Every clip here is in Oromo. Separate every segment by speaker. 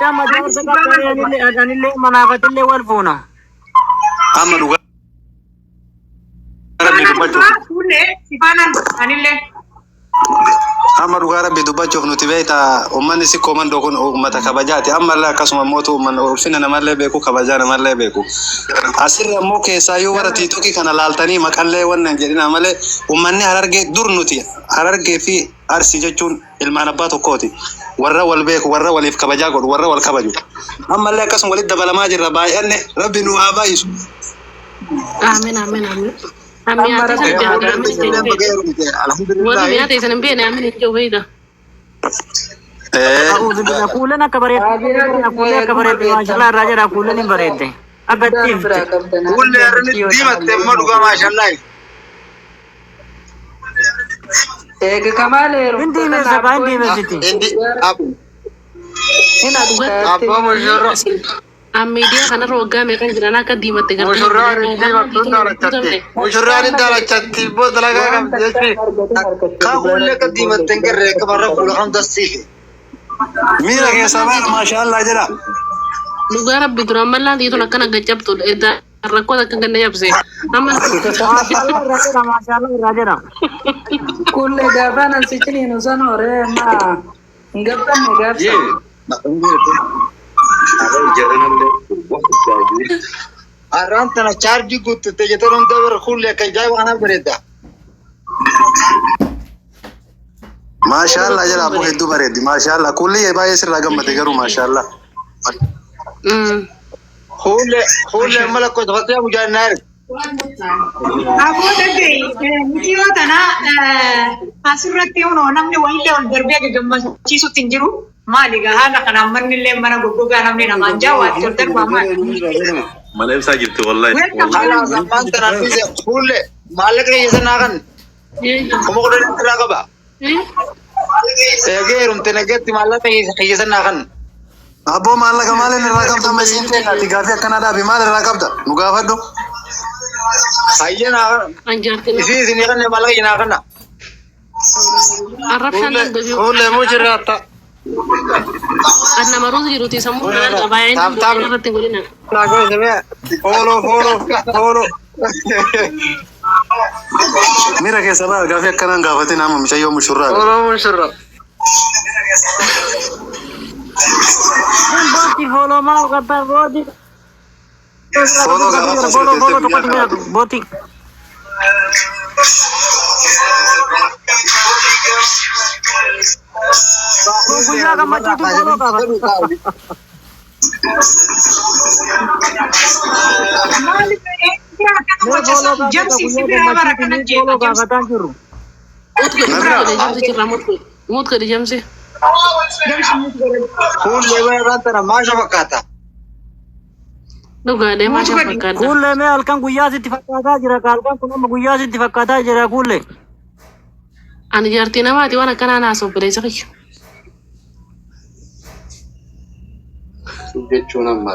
Speaker 1: Kita major sekarang anile manafatile walfona.
Speaker 2: Amadu Amadu Garabi Dubacho Nutiveta, Omanisi Commando, Mata Kabajati, Amala Kasumamoto, Manofina Malebeku, Kabajana Malebeku. Asira Moke, Sayuara Tituki, and Altani, Makale, one and Jerina Male, Umani Arge Durnuti, Arge Fi, Arsijachun, Il Manabato Koti, Warra Walbek, Warra Walif Kabajago, Warra Wal Kabaju. Amalekas Walid the Balamaji Rabai, and Rabinu Avais.
Speaker 3: Amen, amen, amen. Amiyate sana mbele amini ndio weida.
Speaker 1: Kule na kabare mashallah raja ra kule ni barete. Agatti.
Speaker 2: Kule arni dimatte maduga mashallah.
Speaker 4: Ege kamale ro.
Speaker 1: Indi me saba indi me siti.
Speaker 2: Indi abu.
Speaker 4: Ina duga.
Speaker 2: Abu mujurra.
Speaker 3: Media kana roga me kan jirana ka dimatte gar.
Speaker 2: Mujurra dala chatti bo dalaga kam jechi. Ka kule ka dimatte garre ka barra kula ham dasi. Mira ke sabah mashallah jara.
Speaker 3: Lugar rabbi duramalla di to nakana gajab to eda rakko da kan ganna yabse. Amma
Speaker 1: mashallah rajara.
Speaker 4: Kulle gavana sichini no sanore ma ngapta ngapta.
Speaker 2: Arantana charge gutte te jetoron davar khulle kay jay wana bereda mashallah jara abu heddu beredi mashallah kulli e baye sir ragam mate garu mashallah khulle malako dhatiya mujannar
Speaker 5: abu dagay mutiyo tana asirratti uno namni wayle on darbe ga gamma chisu tinjiru maliga hana kana manille mana gogoga namni namanja wa tortar mama
Speaker 6: mana bisa gitu wallahi
Speaker 2: hala zaman tanafise khulle malak ne yesanagan komo ko den traga ba egerum tenagetti malak ne yesanagan abo malak malen ragam ta masinte na tigafi kanada bi mal ragam ta mugafado sayyana
Speaker 3: anjarte
Speaker 2: isi sini kan malak ina kana
Speaker 3: arrafshan
Speaker 2: khulle mujrata
Speaker 3: anna maruz giruti samu da bayan da ratin gulina
Speaker 2: lago sebe follow mira que sabah gafi kanan gafati nama mishayo mushurra
Speaker 1: Boti follow mau kata boti. Follow tepat boti. Kuya ka mati tu follow ka.
Speaker 5: jam sisi berapa kana
Speaker 1: follow ka kata juru.
Speaker 3: mut ke jam sih
Speaker 2: खून लेवे रंता ना माशा पकाता
Speaker 3: duga de masha pakada
Speaker 1: Kulle me alkan guyya se tifakata jira kalkan kuna guyya se tifakata jira kulle.
Speaker 3: an jarti na mati wana kana na so bere sai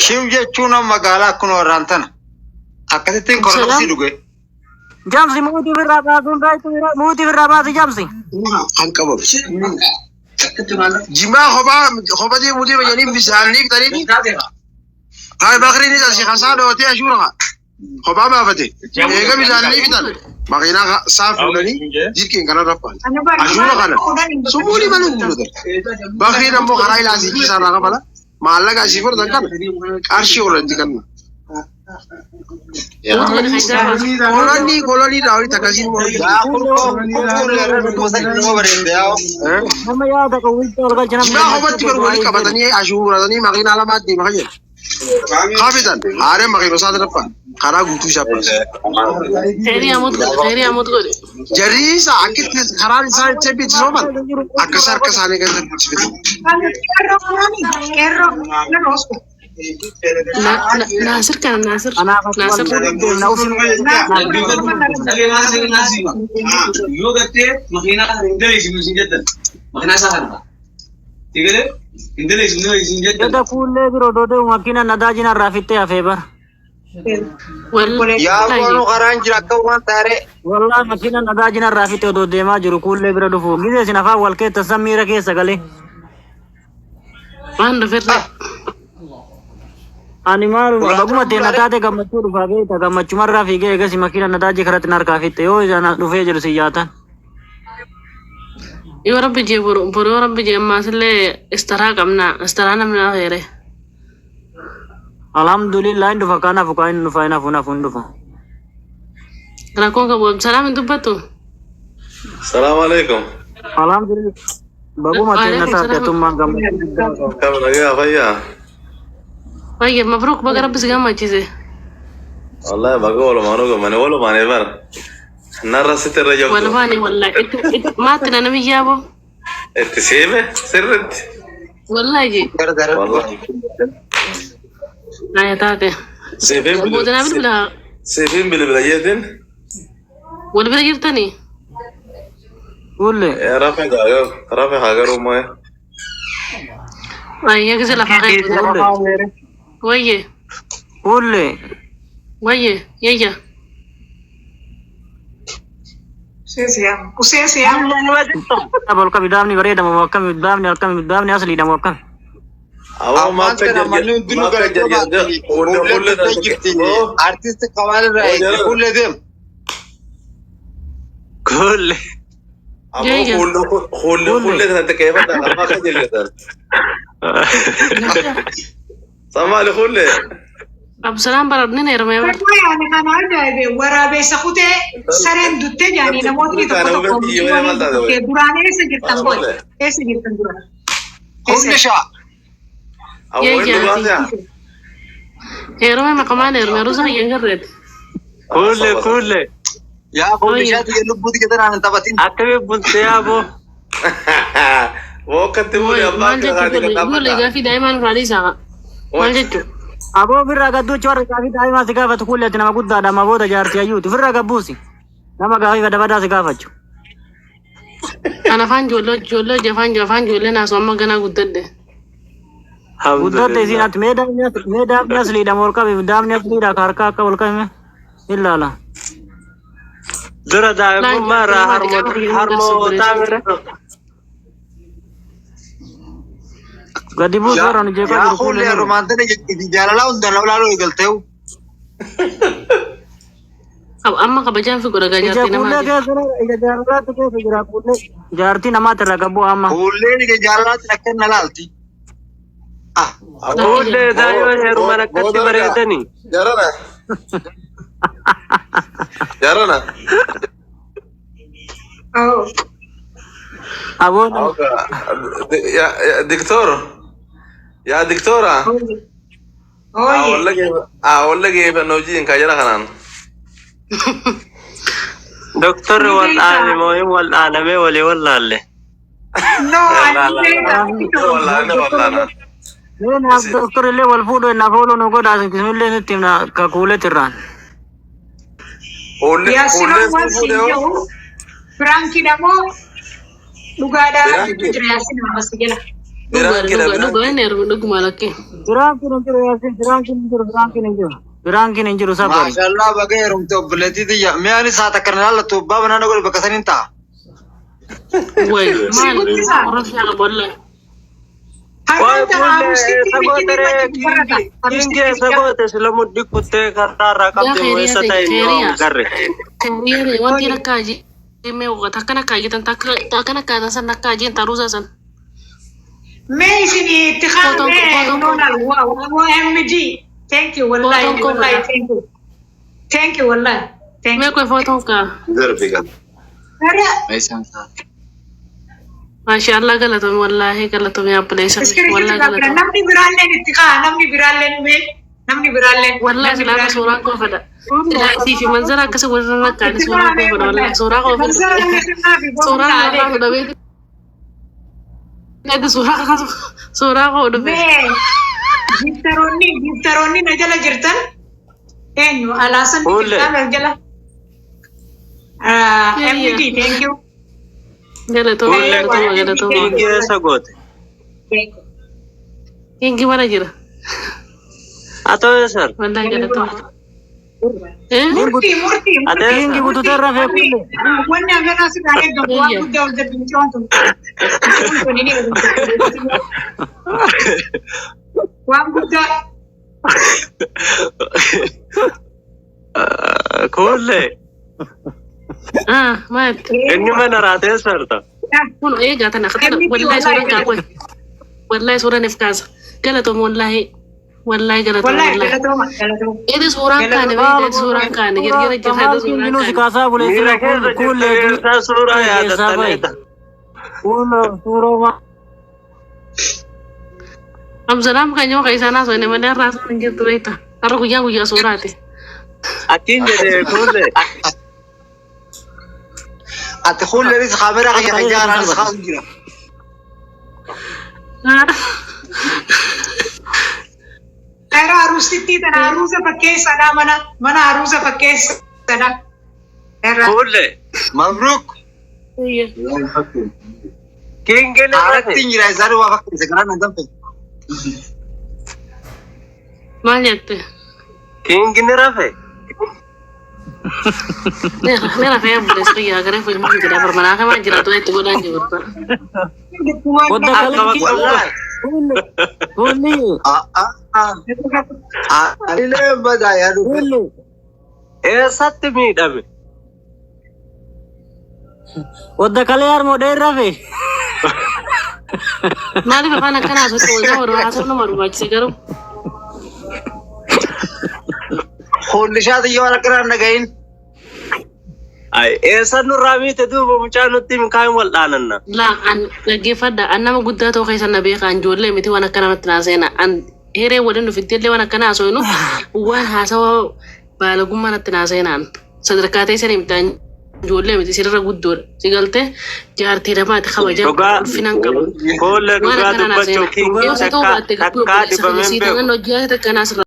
Speaker 2: Shiv जे चुना मगाला कुनो रंतन अकते ते कोरन सी दुगे
Speaker 1: Jamsi muti firraba sunrai tu muti firraba si jamsi.
Speaker 2: हंका बब जिमा होबा जी मुझे बजनी बिसालनी तरी हाय बकरी ने जैसे खसा दो ते अशूरा होबा बाबते एगा बिसालनी कितन मगीना साफ होनी जिरकिन कना रफान अशूरा kana सुबुली मालूम बुलदर बकरी नंबो खराई लाजी किसाना का भला माला का शिफर दंकन अर्शी ओरंजी करना koloni dawi takazini
Speaker 1: Nama ya ada kau itu orang jangan.
Speaker 2: jima hobati berwali kabatani ashura tani magina alamat di makanya kafitan are magino sadarapan kara gutu siapa
Speaker 3: khairi amut go
Speaker 2: jadi sakit karan saya cepit sobat akasar kesane kan
Speaker 5: erro na rosco
Speaker 3: nasir kan nasir
Speaker 1: Anak nasir nausin.
Speaker 7: यो करते महीना का इंदलेश म्यूजिक जत महीना सा करता ठीक है इंदलेश म्यूजिक जत
Speaker 1: Kita kulle biro dodo makina nadaji na rafite ya febar.
Speaker 2: ya kono karan jira kawan tare
Speaker 1: Wallah makina nadaji na rafite do dema juru kulle biro do fo. Gide sinafa walke tasamira ke sagale.
Speaker 3: wan da ferra
Speaker 1: Ani malu baguma te natate gammachu dhufa beeta gammachu marra fiige egasi makina nadaji karat narka fitte yo jana dhufe jiru siyata
Speaker 3: Yoo rabbi jee boroo rabbi jee ammaas istaraa qabna istaraa namni na feere.
Speaker 1: alhamdulillah dhufa kana fukain dhufa ina funa fundufa
Speaker 3: Rakkoon qabu salaam hin dubbatu.
Speaker 6: السلام عليكم.
Speaker 1: alhamdulillah baguma te natate tumman gammachu
Speaker 6: كم رجع فيا؟
Speaker 3: Baay'ee mabruuk baga rabbi si gammachiise.
Speaker 6: والله بقول ما نقول ما نقول ما نبر. نرى ست الرجال.
Speaker 3: Walfaani wallahi maatti na nami jaabo.
Speaker 6: التسيبة سرت.
Speaker 3: Wallahi jee.
Speaker 6: والله.
Speaker 3: Naya taate.
Speaker 6: سيفين
Speaker 3: Boodana
Speaker 6: بال.
Speaker 3: bilbila
Speaker 6: سيفين بالبلدية.
Speaker 3: wal bira jirtanii.
Speaker 1: kulle
Speaker 6: يا رافع حاجة روما.
Speaker 3: Ayyaa kisa lafaa qabu. Wayye
Speaker 1: kulle
Speaker 3: wayye yayya.
Speaker 5: Usen siam.
Speaker 1: abol ka bidamni bareda mo wakam bidamni asli da mo wakam
Speaker 6: أول ما تجي
Speaker 2: artist kawal rahe kulle dem kulle
Speaker 6: كل أنت كيف أنت ما خجل كذا. سامع كل.
Speaker 3: Absalaan baradni neermee bar.
Speaker 5: Rakkoon yaani kana adda waraabessa kutee sareen duttee jaanii namoonni tokko duraan eessa jirtan boy eessa jirtan duraan.
Speaker 2: kulle sha
Speaker 6: أول دباسة.
Speaker 3: Heerumee maqamaa neermee rusa hayyan garreeti.
Speaker 1: kulle
Speaker 2: ya kulle sha tu lubbuti kedan tabatin
Speaker 1: akame bunte abo
Speaker 6: वो करते बोले अब
Speaker 3: Maal
Speaker 6: बात कर रहे
Speaker 3: jechuudha
Speaker 6: थे
Speaker 3: ijoollee gaafii daa'imaan faalii isaa. Maal jechuudha.
Speaker 1: abo firra gaddu chorre ka bidai ma sigafatu kulle nama gudda da ma boda jarti ayuti firra gabusi nama gafi bada sigafachu
Speaker 3: Ana afaan ijoollee afaan ijoollee naasoo amma ganaa guddadde.
Speaker 1: guddate sinat meda asli da morka bidamni asli da karka ka volka me illala
Speaker 3: Dura daa'imu mara harmo taamira.
Speaker 1: gadibu soran je
Speaker 2: ya
Speaker 1: ka
Speaker 2: kulle
Speaker 1: kulle
Speaker 2: romantane di jalala unda lawlalo igalteu
Speaker 3: Amma kabajaan fi godha
Speaker 1: ija
Speaker 3: gajaartii
Speaker 1: kulle
Speaker 3: namaati.
Speaker 1: ke sura ija jarrat ke figira kulle jarti nama terra gabu amma
Speaker 2: kulle ni jalala takken nalalti ah
Speaker 6: أول دايما هيرو ما نكتب بريدني. جرنا. جرنا.
Speaker 5: Oh.
Speaker 1: abo
Speaker 6: يا دكتور. يا دكتورة.
Speaker 5: Oh.
Speaker 6: أقول لك إيه بنوجين كاجرا خنان.
Speaker 1: دكتور والعالم والعالم والله
Speaker 5: No,
Speaker 6: والله.
Speaker 1: Nena doctor le wal fudo na folo no goda kismille ne timna ka kule tiran.
Speaker 5: ya sino wansi Franki damo lugada jira sino masjala.
Speaker 3: Dhugaa neeru dhuguma lakke.
Speaker 1: Tiran kin jiro yasin tiran kin jiro sabari.
Speaker 2: mashallah bagairum to bleti diya meani saata karnala to baba na gol bakasanin ta
Speaker 3: Way maal oroshaa bolla. Kariere wanti nakkaaji. Mee takka nakkaajitan takka nakkaatan san nakkaajiin taruusaa san.
Speaker 5: Amazing اتخاذ MG. Thank you والله والله thank you. Thank you والله. Thank
Speaker 3: Mee
Speaker 5: you.
Speaker 3: koy footoo kaa. Masha Allah galatoomi wallahi galatoomi abboleessa. Wallahi galatoomi.
Speaker 5: namni biraalleen اتخاذ namni biraalleen
Speaker 3: Wallahi silaa suuraa koo fedha. Silaa fi manzara akkasa waliin nakkaani suuraa koo fedha wallahi suuraa koo fedha. Suuraa koo fedha beeku. Nadi suuraa koo dhufe.
Speaker 5: giftaroonni na jala jirtan eenyu alaasan jirtan jala MD thank you
Speaker 3: Galatoomi. Kingi mana jira?
Speaker 1: Atau sir.
Speaker 3: Wallahi galatoomi.
Speaker 5: murti
Speaker 1: Ada yang ibu tu terra fe kulle.
Speaker 5: wanni agana si gahe gabu waan guddaa ol dabbiin Waan guddaa.
Speaker 8: Kulle.
Speaker 3: Maal?
Speaker 8: Inni mana raatee sarta.
Speaker 3: Kun eegaa tana katana wallahi suuraan kaakoi. Wallahi suuraan ifkaasa. Galatoom wallahi. Wallahi galatoom
Speaker 5: Wallahi
Speaker 3: wallahi.
Speaker 5: galatooma.
Speaker 3: Ini suuraan kaane beektaa suuraan kaane girgira jirtaa suuraan
Speaker 1: Inuu si
Speaker 3: kaane.
Speaker 1: kaasaa bulee
Speaker 8: Miila
Speaker 1: sila
Speaker 8: keessa
Speaker 1: kulle
Speaker 8: jirta suuraa yaadattaniidha.
Speaker 1: suuroo
Speaker 3: Amsalam kanya mo kaisa na so ne maler ras ngir tuita. Aro guyya suuraati.
Speaker 8: Akkiin jedhee kulle.
Speaker 7: Ati khullenis khamera kaya khajara nis khamjira.
Speaker 5: Era arusitti tana arusa fakkeessa dha mana arusa fakkeessa dha. Era.
Speaker 8: Kulle.
Speaker 7: Mabruk.
Speaker 3: Iya.
Speaker 8: Kingine
Speaker 7: Arati jira isaru wa fakkeessa kana dampe.
Speaker 3: Maal jette?
Speaker 8: Kingine rafe.
Speaker 3: Nera fee bules qiyya gare fuu ilmu jira barmanaa kama jira to itti godhan jirta.
Speaker 1: wadda kale
Speaker 7: Wallahi.
Speaker 1: kulli
Speaker 7: Anile bada ya du.
Speaker 1: kulli
Speaker 8: Eessatti miidhame.
Speaker 1: wadda kale yaar moo dheer rafe
Speaker 3: Maaliif afaan akkanaa so wajaa warra haasoo nama barbaachise garuu.
Speaker 7: Khullishaati yoo akra nagayin.
Speaker 8: Ay eessa nurraa miite duuba mucaa nutti mikaa'in wal dhaananna.
Speaker 3: Laa an dhaggeeffadha an nama guddaa ta'uu keessa na beekaan ijoollee miti waan akkana natti naaseena an hiree waliin dhufitti illee waan akkana haasoo inu waan haasawaa baalagummaa natti naaseenaan sadarkaa ta'e sanii mitaan ijoollee miti sirra guddoodha si galtee jaartii namaati kabaja ulfinaan qabu.
Speaker 8: Kulle dhugaa dubbachuu kiingii takkaa dibameen beeku.
Speaker 3: Siitaan hojii akka kanaa